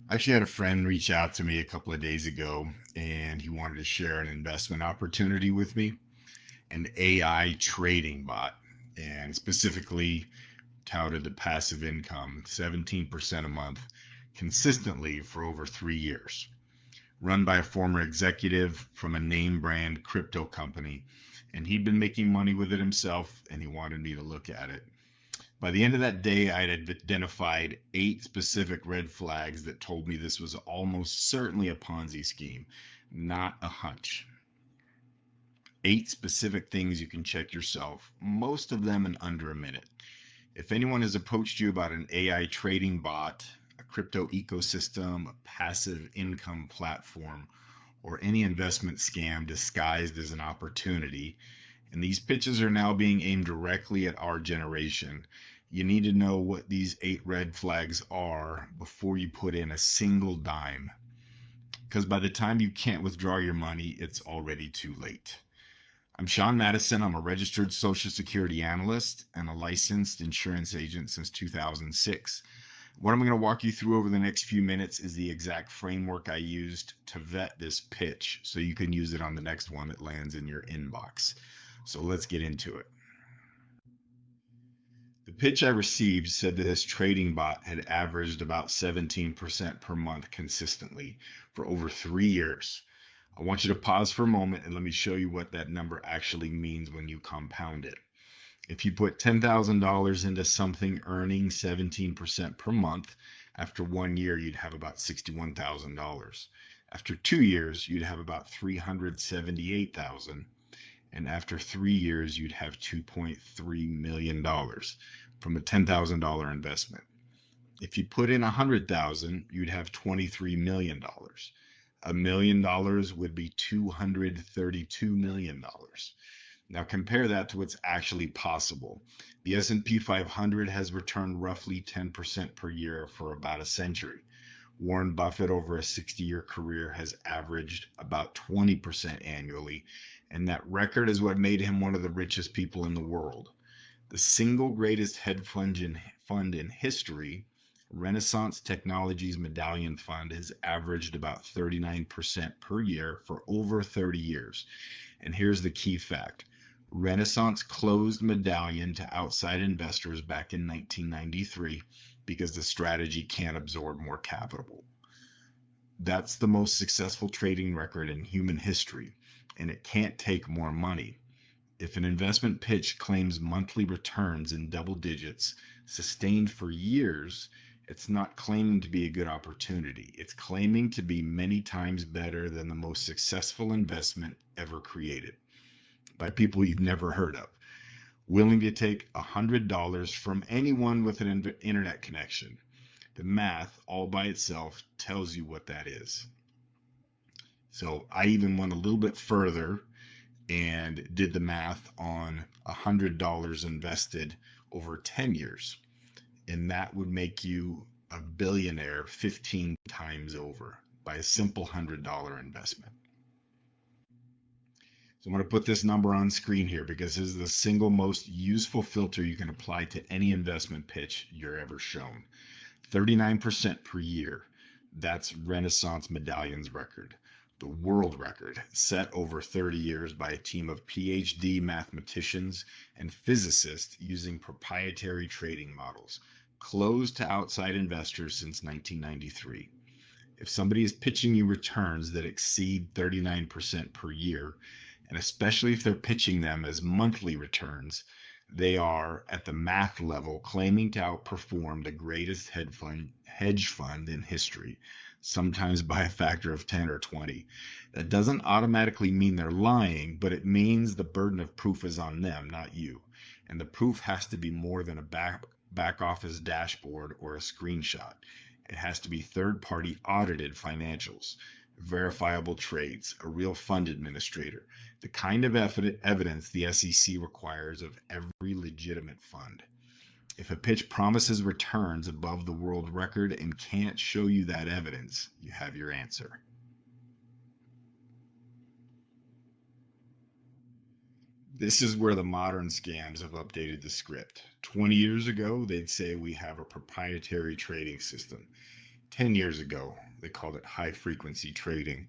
I actually had a friend reach out to me a couple of days ago and he wanted to share an investment opportunity with me, an AI trading bot, and specifically touted the passive income 17% a month consistently for over 3 years, run by a former executive from a name brand crypto company. And he'd been making money with it himself and he wanted me to look at it. By the end of that day, I had identified 8 specific red flags that told me this was almost certainly a Ponzi scheme, not a hunch. 8 specific things you can check yourself, most of them in under a minute. If anyone has approached you about an AI trading bot, a crypto ecosystem, a passive income platform, or any investment scam disguised as an opportunity, and these pitches are now being aimed directly at our generation, you need to know what these 8 red flags are before you put in a single dime. Because by the time you can't withdraw your money, it's already too late. I'm Sean Matteson. I'm a registered Social Security analyst and a licensed insurance agent since 2006. What I'm going to walk you through over the next few minutes is the exact framework I used to vet this pitch so you can use it on the next one that lands in your inbox. So let's get into it. The pitch I received said that this trading bot had averaged about 17% per month consistently for over 3 years. I want you to pause for a moment and let me show you what that number actually means when you compound it. If you put $10,000 into something earning 17% per month, after 1 year, you'd have about $61,000. After 2 years, you'd have about $378,000. And after 3 years, you'd have $2.3 million from a $10,000 investment. If you put in 100,000, you'd have $23 million. $1 million would be $232 million. Now compare that to what's actually possible. The S&P 500 has returned roughly 10% per year for about a century. Warren Buffett over a 60-year career has averaged about 20% annually, and that record is what made him one of the richest people in the world. The single greatest hedge fund in history, Renaissance Technologies Medallion Fund, has averaged about 39% per year for over 30 years. And here's the key fact. Renaissance closed Medallion to outside investors back in 1993 because the strategy can't absorb more capital. That's the most successful trading record in human history, and it can't take more money. If an investment pitch claims monthly returns in double digits, sustained for years, it's not claiming to be a good opportunity. It's claiming to be many times better than the most successful investment ever created by people you've never heard of, willing to take $100 from anyone with an internet connection. The math all by itself tells you what that is. So I even went a little bit further and did the math on $100 invested over 10 years. And that would make you a billionaire 15 times over by a simple $100 investment. So I'm going to put this number on screen here because this is the single most useful filter you can apply to any investment pitch you're ever shown. 39% per year. That's Renaissance Medallion's record. The world record, set over 30 years by a team of PhD mathematicians and physicists using proprietary trading models, closed to outside investors since 1993. If somebody is pitching you returns that exceed 39% per year, and especially if they're pitching them as monthly returns, they are at the math level claiming to outperform the greatest hedge fund in history, sometimes by a factor of 10 or 20. That doesn't automatically mean they're lying, but it means the burden of proof is on them, not you. And the proof has to be more than a back office dashboard or a screenshot. It has to be third-party audited financials, verifiable trades, a real fund administrator, the kind of evidence the SEC requires of every legitimate fund. If a pitch promises returns above the world record and can't show you that evidence, you have your answer. This is where the modern scams have updated the script. 20 years ago, they'd say we have a proprietary trading system. 10 years ago, they called it high frequency trading.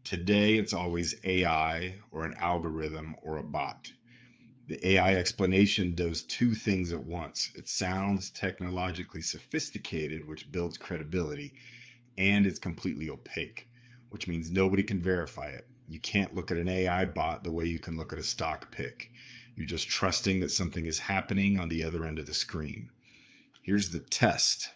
Today, it's always AI or an algorithm or a bot. The AI explanation does two things at once. It sounds technologically sophisticated, which builds credibility, and it's completely opaque, which means nobody can verify it. You can't look at an AI bot the way you can look at a stock pick. You're just trusting that something is happening on the other end of the screen. Here's the test.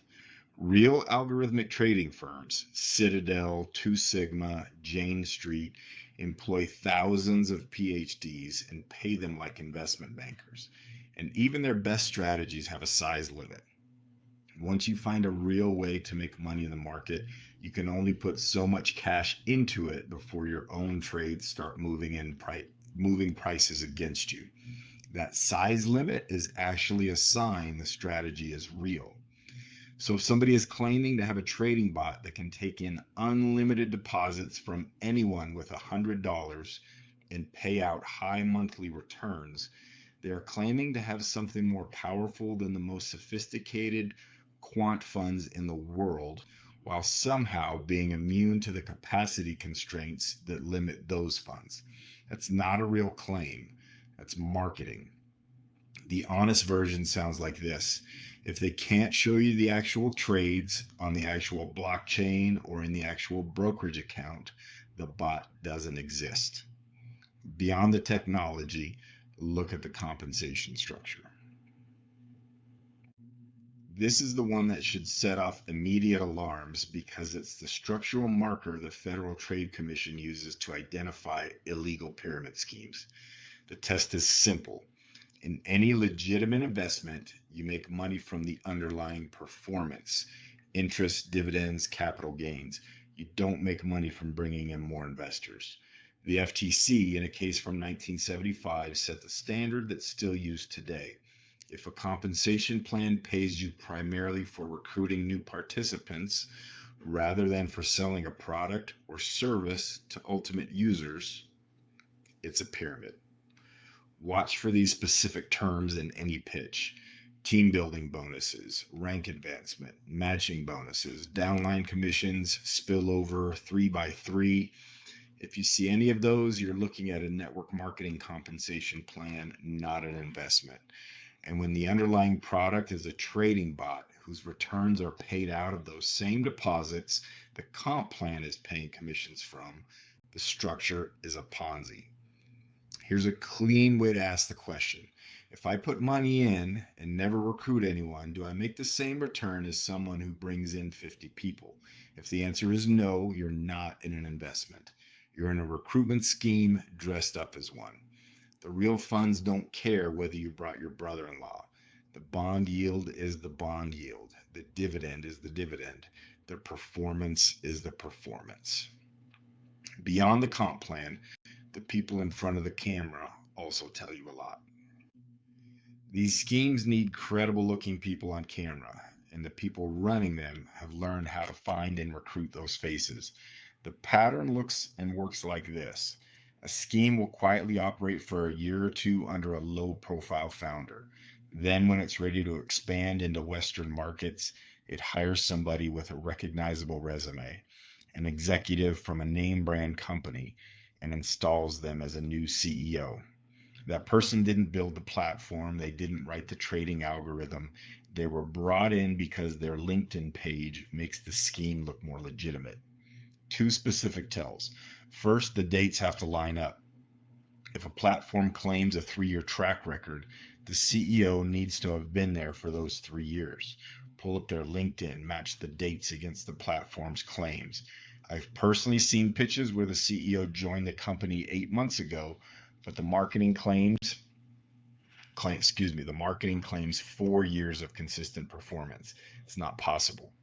Real algorithmic trading firms, Citadel, Two Sigma, Jane Street, employ thousands of PhDs and pay them like investment bankers. And even their best strategies have a size limit. Once you find a real way to make money in the market, you can only put so much cash into it before your own trades start moving prices against you. That size limit is actually a sign the strategy is real. So if somebody is claiming to have a trading bot that can take in unlimited deposits from anyone with $100 and pay out high monthly returns, they are claiming to have something more powerful than the most sophisticated quant funds in the world, while somehow being immune to the capacity constraints that limit those funds. That's not a real claim. That's marketing. The honest version sounds like this. If they can't show you the actual trades on the actual blockchain or in the actual brokerage account, the bot doesn't exist. Beyond the technology, look at the compensation structure. This is the one that should set off immediate alarms because it's the structural marker the Federal Trade Commission uses to identify illegal pyramid schemes. The test is simple. In any legitimate investment, you make money from the underlying performance, interest, dividends, capital gains. You don't make money from bringing in more investors. The FTC, in a case from 1975, set the standard that's still used today. If a compensation plan pays you primarily for recruiting new participants rather than for selling a product or service to ultimate users, it's a pyramid. Watch for these specific terms in any pitch. Team building bonuses, rank advancement, matching bonuses, downline commissions, spillover, 3x3. If you see any of those, you're looking at a network marketing compensation plan, not an investment. And when the underlying product is a trading bot whose returns are paid out of those same deposits the comp plan is paying commissions from, the structure is a Ponzi. Here's a clean way to ask the question. If I put money in and never recruit anyone, do I make the same return as someone who brings in 50 people? If the answer is no, you're not in an investment. You're in a recruitment scheme dressed up as one. The real funds don't care whether you brought your brother-in-law. The bond yield is the bond yield. The dividend is the dividend. The performance is the performance. Beyond the comp plan, the people in front of the camera also tell you a lot. These schemes need credible looking people on camera, and the people running them have learned how to find and recruit those faces. The pattern looks and works like this. A scheme will quietly operate for a year or two under a low profile founder. Then, when it's ready to expand into Western markets, it hires somebody with a recognizable resume, an executive from a name brand company, and installs them as a new CEO. That person didn't build the platform, they didn't write the trading algorithm. They were brought in because their LinkedIn page makes the scheme look more legitimate. Two specific tells. First, the dates have to line up. If a platform claims a 3-year track record, the CEO needs to have been there for those 3 years. Pull up their LinkedIn, match the dates against the platform's claims. I've personally seen pitches where the CEO joined the company 8 months ago, but the marketing claims 4 years of consistent performance. It's not possible.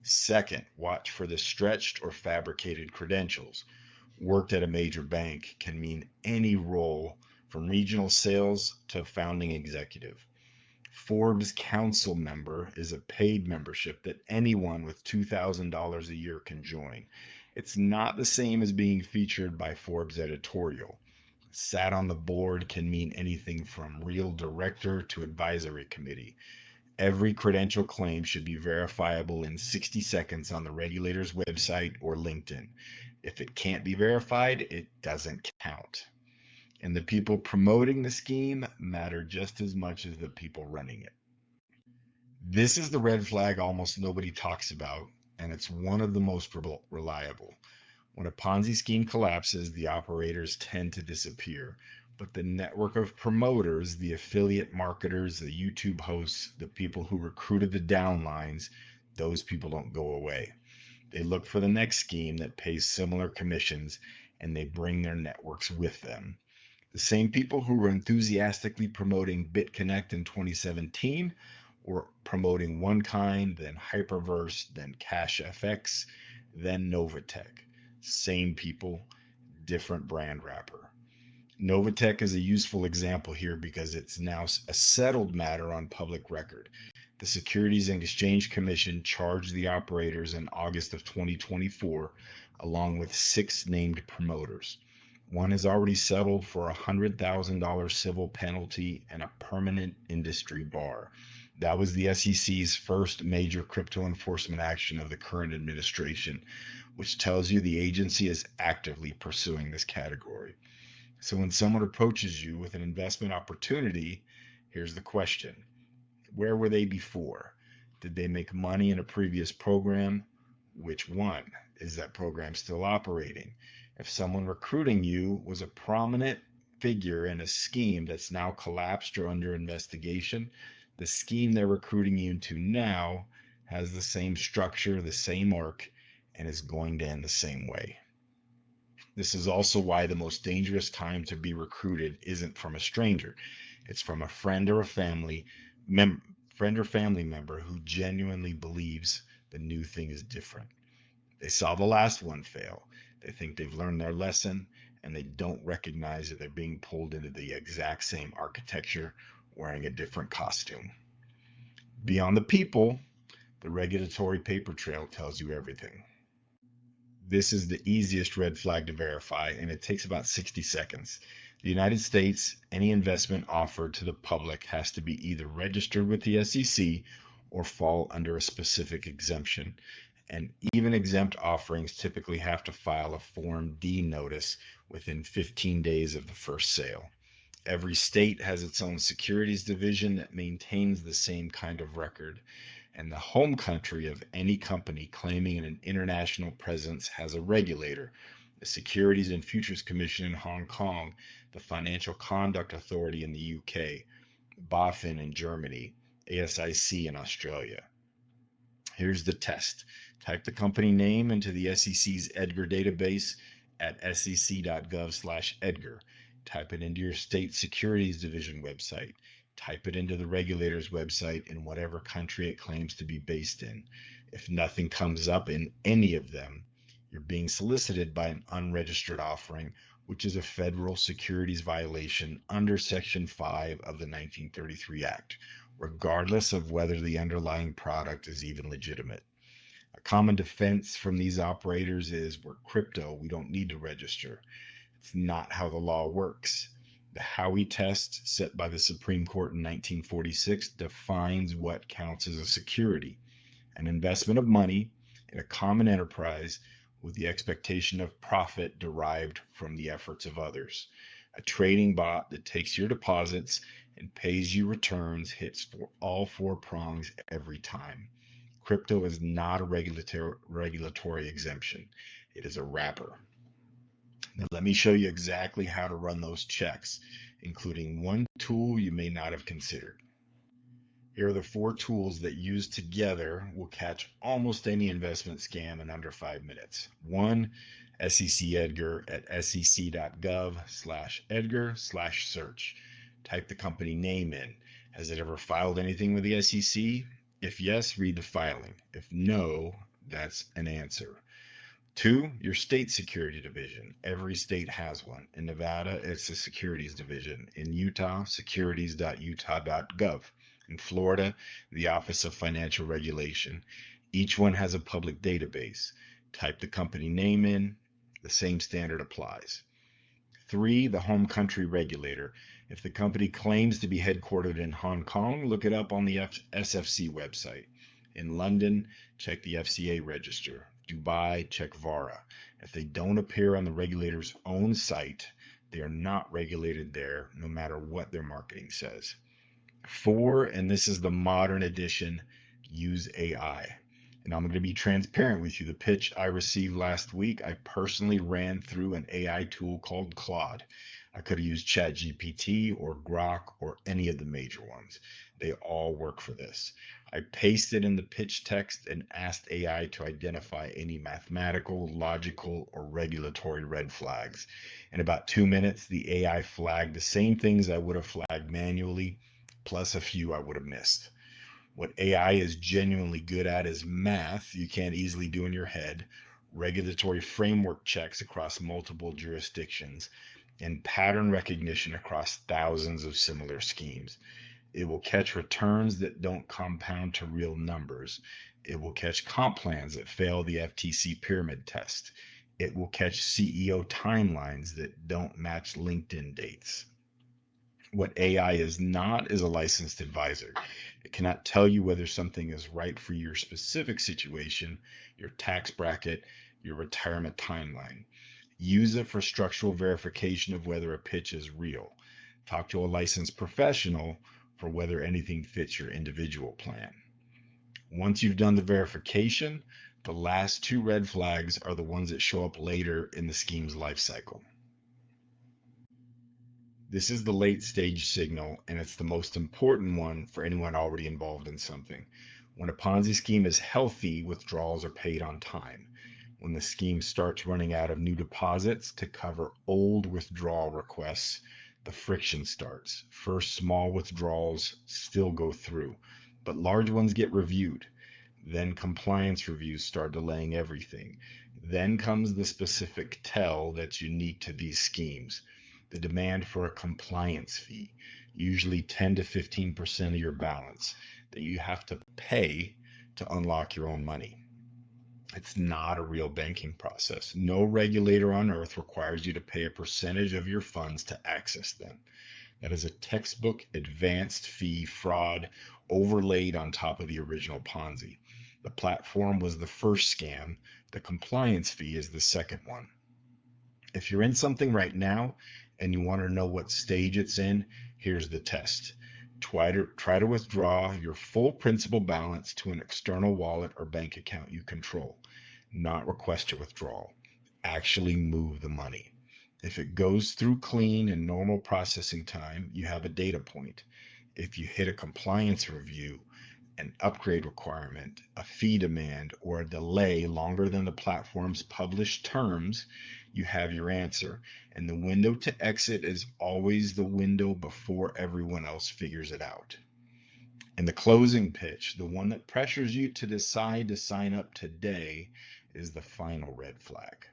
Second, watch for the stretched or fabricated credentials. Worked at a major bank can mean any role from regional sales to founding executive. Forbes Council member is a paid membership that anyone with $2,000 a year can join. It's not the same as being featured by Forbes editorial. Sat on the board can mean anything from real director to advisory committee. Every credential claim should be verifiable in 60 seconds on the regulator's website or LinkedIn. If it can't be verified, it doesn't count. And the people promoting the scheme matter just as much as the people running it. This is the red flag almost nobody talks about, and it's one of the most reliable. When a Ponzi scheme collapses, the operators tend to disappear, but the network of promoters, the affiliate marketers, the YouTube hosts, the people who recruited the downlines, those people don't go away. They look for the next scheme that pays similar commissions, and they bring their networks with them. The same people who were enthusiastically promoting BitConnect in 2017 were promoting OneKind, then Hyperverse, then CashFX, then Novatech. Same people, different brand wrapper. Novatech is a useful example here because it's now a settled matter on public record. The Securities and Exchange Commission charged the operators in August of 2024, along with 6 named promoters. One has already settled for a $100,000 civil penalty and a permanent industry bar. That was the SEC's first major crypto enforcement action of the current administration, which tells you the agency is actively pursuing this category. So when someone approaches you with an investment opportunity, here's the question. Where were they before? Did they make money in a previous program? Which one? Is that program still operating? If someone recruiting you was a prominent figure in a scheme that's now collapsed or under investigation, the scheme they're recruiting you into now has the same structure, the same arc, and is going to end the same way. This is also why the most dangerous time to be recruited isn't from a stranger. It's from a friend or family member who genuinely believes the new thing is different. They saw the last one fail. They think they've learned their lesson, and they don't recognize that they're being pulled into the exact same architecture wearing a different costume. Beyond the people, the regulatory paper trail tells you everything. This is the easiest red flag to verify, and it takes about 60 seconds. The United States, any investment offered to the public has to be either registered with the SEC or fall under a specific exemption. And even exempt offerings typically have to file a Form D notice within 15 days of the first sale. Every state has its own securities division that maintains the same kind of record. And the home country of any company claiming an international presence has a regulator, the Securities and Futures Commission in Hong Kong, the Financial Conduct Authority in the UK, BaFin in Germany, ASIC in Australia. Here's the test. Type the company name into the SEC's EDGAR database at sec.gov/EDGAR. Type it into your state securities division website. Type it into the regulator's website in whatever country it claims to be based in. If nothing comes up in any of them, you're being solicited by an unregistered offering, which is a federal securities violation under Section 5 of the 1933 Act, regardless of whether the underlying product is even legitimate. A common defense from these operators is, we're crypto, we don't need to register. It's not how the law works. The Howey test set by the Supreme Court in 1946 defines what counts as a security, an investment of money in a common enterprise with the expectation of profit derived from the efforts of others. A trading bot that takes your deposits and pays you returns hits for all 4 prongs every time. Crypto is not a regulatory exemption. It is a wrapper. Now let me show you exactly how to run those checks, including one tool you may not have considered. Here are the 4 tools that used together will catch almost any investment scam in under 5 minutes. 1, SEC EDGAR at sec.gov/EDGAR/search. Type the company name in. Has it ever filed anything with the SEC? If yes, read the filing. If no, that's an answer. 2, your state security division. Every state has one. In Nevada, it's the securities division. In Utah, securities.utah.gov. In Florida, the Office of Financial Regulation. Each one has a public database. Type the company name in. The same standard applies. 3, the home country regulator. If the company claims to be headquartered in Hong Kong, look it up on the SFC website. In London, check the FCA register. Dubai, check VARA. If they don't appear on the regulator's own site, they are not regulated there, no matter what their marketing says. 4, and this is the modern edition, use AI. And I'm going to be transparent with you. The pitch I received last week, I personally ran through an AI tool called Claude. I could have used ChatGPT or Grok or any of the major ones. They all work for this. I pasted in the pitch text and asked AI to identify any mathematical, logical, or regulatory red flags. In about 2 minutes, the AI flagged the same things I would have flagged manually, plus a few I would have missed. What AI is genuinely good at is math you can't easily do in your head, regulatory framework checks across multiple jurisdictions, and pattern recognition across thousands of similar schemes. It will catch returns that don't compound to real numbers. It will catch comp plans that fail the FTC pyramid test. It will catch CEO timelines that don't match LinkedIn dates. What AI is not is a licensed advisor. It cannot tell you whether something is right for your specific situation, your tax bracket, your retirement timeline. Use it for structural verification of whether a pitch is real. Talk to a licensed professional for whether anything fits your individual plan. Once you've done the verification, the last 2 red flags are the ones that show up later in the scheme's life cycle. This is the late stage signal, and it's the most important one for anyone already involved in something. When a Ponzi scheme is healthy, withdrawals are paid on time. When the scheme starts running out of new deposits to cover old withdrawal requests, the friction starts. First, small withdrawals still go through, but large ones get reviewed. Then compliance reviews start delaying everything. Then comes the specific tell that's unique to these schemes. The demand for a compliance fee, usually 10 to 15% of your balance, that you have to pay to unlock your own money. It's not a real banking process. No regulator on earth requires you to pay a percentage of your funds to access them. That is a textbook advanced fee fraud overlaid on top of the original Ponzi. The platform was the first scam. The compliance fee is the second one. If you're in something right now and you want to know what stage it's in, here's the test. Try to withdraw your full principal balance to an external wallet or bank account you control. Not request a withdrawal. Actually move the money. If it goes through clean and normal processing time, you have a data point. If you hit a compliance review, an upgrade requirement, a fee demand, or a delay longer than the platform's published terms, you have your answer. And the window to exit is always the window before everyone else figures it out. And the closing pitch, the one that pressures you to decide to sign up today, is the final red flag.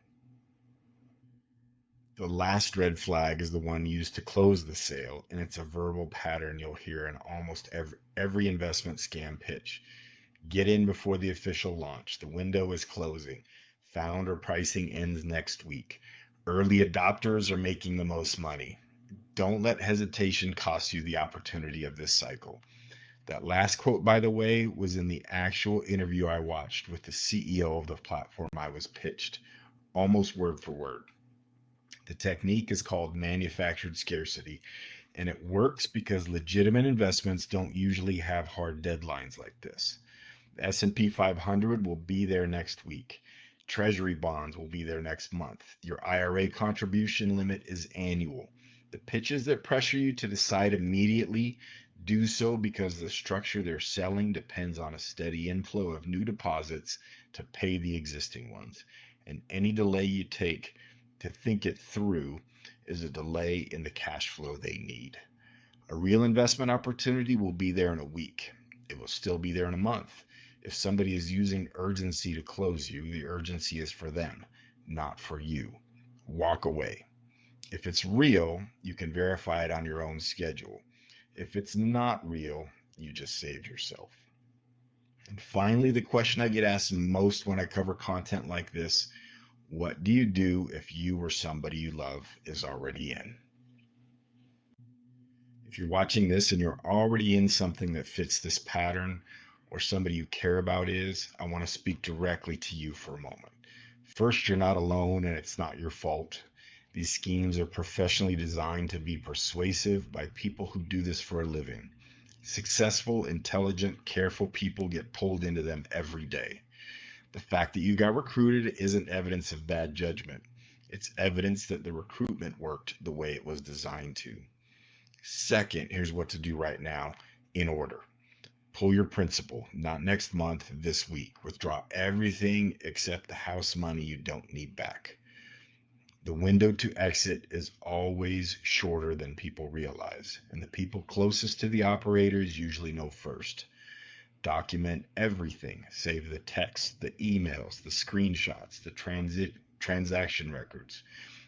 The last red flag is the one used to close the sale, and it's a verbal pattern you'll hear in almost every investment scam pitch. Get in before the official launch. The window is closing. Founder pricing ends next week. Early adopters are making the most money. Don't let hesitation cost you the opportunity of this cycle. That last quote, by the way, was in the actual interview I watched with the CEO of the platform I was pitched, almost word for word. The technique is called manufactured scarcity, and it works because legitimate investments don't usually have hard deadlines like this. The S&P 500 will be there next week. Treasury bonds will be there next month. Your IRA contribution limit is annual. The pitches that pressure you to decide immediately do so because the structure they're selling depends on a steady inflow of new deposits to pay the existing ones. And any delay you take to think it through is a delay in the cash flow they need. A real investment opportunity will be there in a week. It will still be there in a month. If somebody is using urgency to close you, the urgency is for them, not for you. Walk away. If it's real, you can verify it on your own schedule. If it's not real, you just saved yourself. And finally, the question I get asked most when I cover content like this: what do you do if you or somebody you love is already in? If you're watching this and you're already in something that fits this pattern, or somebody you care about is, I want to speak directly to you for a moment. First, you're not alone and it's not your fault. These schemes are professionally designed to be persuasive by people who do this for a living. Successful, intelligent, careful people get pulled into them every day. The fact that you got recruited isn't evidence of bad judgment. It's evidence that the recruitment worked the way it was designed to. Second, here's what to do right now in order. Pull your principal, not next month, this week. Withdraw everything except the house money you don't need back. The window to exit is always shorter than people realize, and the people closest to the operators usually know first. Document everything, save the text, the emails, the screenshots, the transaction records.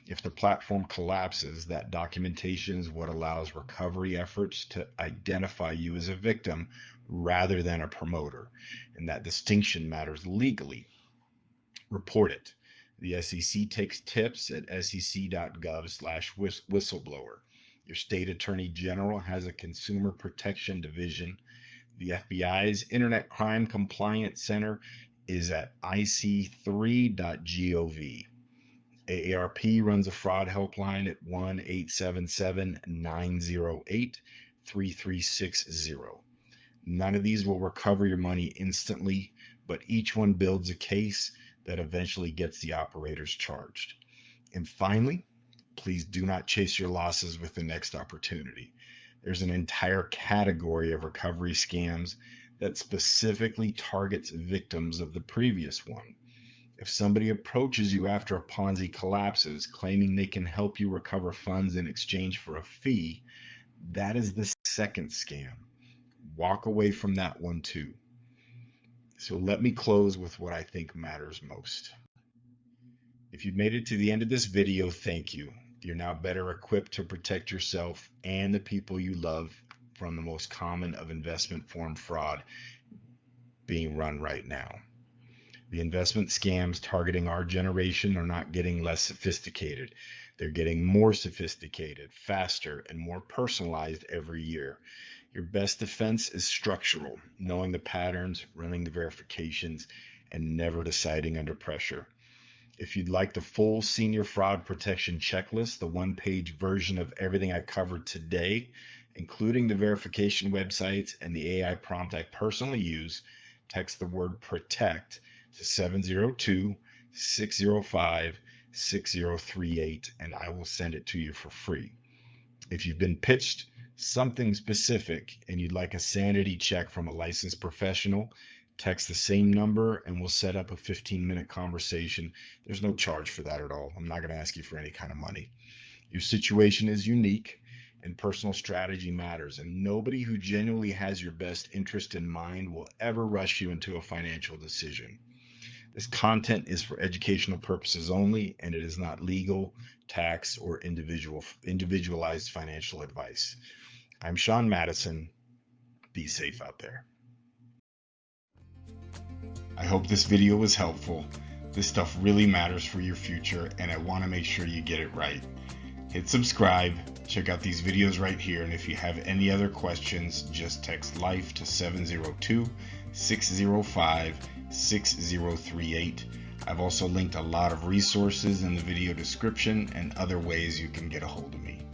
If the platform collapses, that documentation is what allows recovery efforts to identify you as a victim rather than a promoter, and that distinction matters legally. Report it. The SEC takes tips at sec.gov/whistleblower. Your state attorney general has a consumer protection division. The FBI's Internet Crime Compliance Center is at ic3.gov. AARP runs a fraud helpline at 1-877-908-3360. None of these will recover your money instantly, but each one builds a case that eventually gets the operators charged. And finally, please do not chase your losses with the next opportunity. There's an entire category of recovery scams that specifically targets victims of the previous one. If somebody approaches you after a Ponzi collapses, claiming they can help you recover funds in exchange for a fee, that is the second scam. Walk away from that one too. So let me close with what I think matters most. If you made it to the end of this video, thank you. You're now better equipped to protect yourself and the people you love from the most common of investment form fraud being run right now. The investment scams targeting our generation are not getting less sophisticated. They're getting more sophisticated, faster, and more personalized every year. Your best defense is structural, knowing the patterns, running the verifications, and never deciding under pressure. If you'd like the full senior fraud protection checklist, the one-page version of everything I covered today, including the verification websites and the AI prompt I personally use, text the word PROTECT to 702-605-6038, and I will send it to you for free. If you've been pitched something specific and you'd like a sanity check from a licensed professional, text the same number and we'll set up a 15-minute conversation. There's no charge for that at all. I'm not going to ask you for any kind of money. Your situation is unique and personal strategy matters, and nobody who genuinely has your best interest in mind will ever rush you into a financial decision. This content is for educational purposes only, and it is not legal, tax, or individualized financial advice. I'm Sean Matteson. Be safe out there. I hope this video was helpful. This stuff really matters for your future, and I want to make sure you get it right. Hit subscribe, check out these videos right here, and if you have any other questions, just text LIFE to 702-605-6038. I've also linked a lot of resources in the video description and other ways you can get a hold of me.